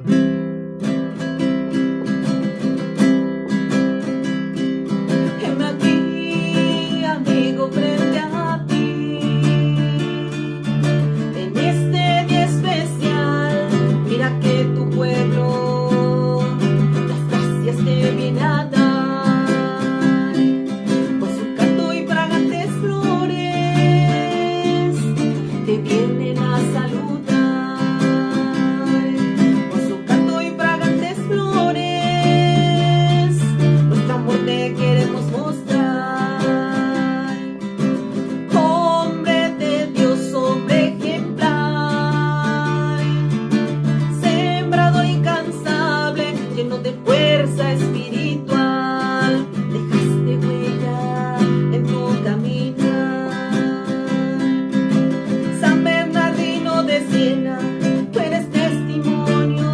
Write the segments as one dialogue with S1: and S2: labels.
S1: Heme aquí, amigo, frente a ti, en este día especial. Mira que tu pueblo las gracias te viene a dar, con su canto y fragantes flores te vienen a saludar, con su canto y fragantes flores nuestro amor te queremos mostrar. Hombre de Dios, hombre ejemplar, sembrador incansable, lleno de fuerza espiritual, dejaste huella en tu caminar. San Bernardino de Siena, tú eres testimonio.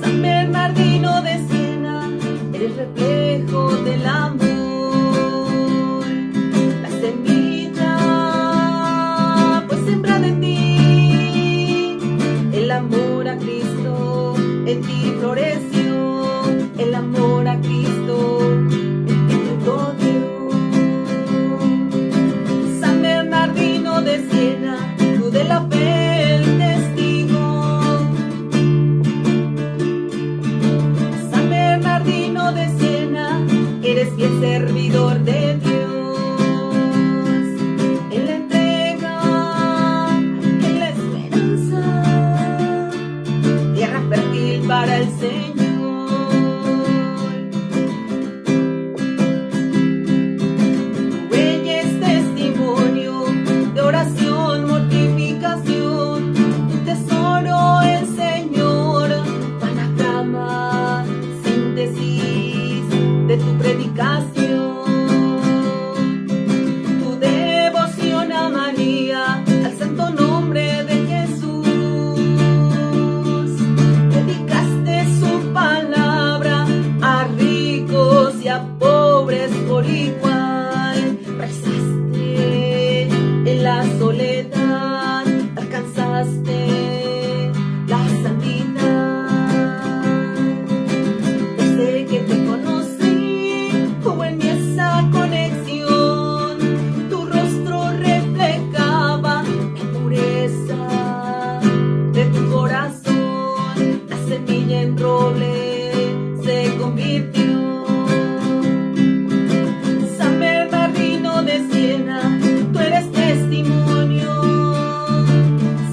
S1: San Bernardino de Siena, eres reflejo del amor. La semilla pues sembrada en ti, el amor a Cristo en ti floreció, el amor a Cristo en ti fruto dio. San Bernardino de Siena, tú de la fe el testigo. San Bernardino de Siena, eres fiel servidor de Dios. En la entrega, en la esperanza, tierra fértil para el Señor. Tu huella es testimonio de oración, mortificación, tu tesoro el Señor, panagrama, síntesis de tu predicación. Tu devoción a María, al santo nombre de Jesús, dedicaste su palabra a ricos y a pobres por igual. Rezaste en la soledad, alcanzaste la santidad. Desde que te conocí, hubo en mí esa conexión. Tu rostro reflejaba la pureza de tu corazón. La semilla en roble se convirtió. San Bernardino de Siena, tú eres testimonio.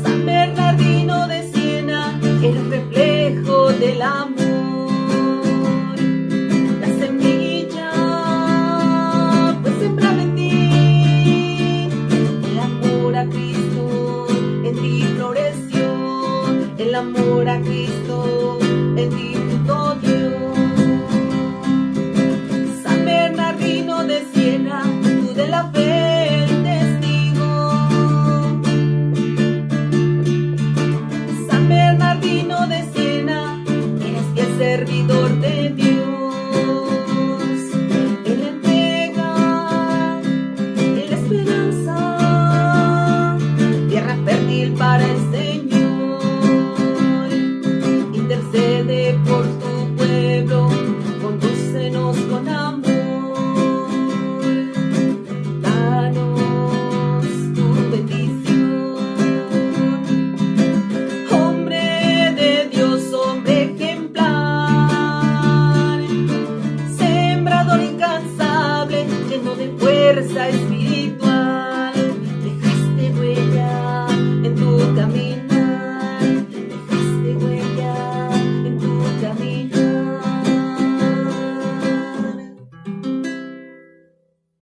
S1: San Bernardino de Siena, eres reflejo del amor. La semilla fue sembrada en ti, el amor a Cristo en ti floreció, el amor a Cristo en ti fruto dio. San Bernardino de Siena, tú de la fe el testigo. San Bernardino de Siena, eres fiel servidor de Dios. En la entrega, en la esperanza, tierra fértil para el Señor. Intercede por tu pueblo, condúcenos con amor. Danos tu bendición. Hombre de Dios, hombre ejemplar, sembrador incansable, lleno de fuerza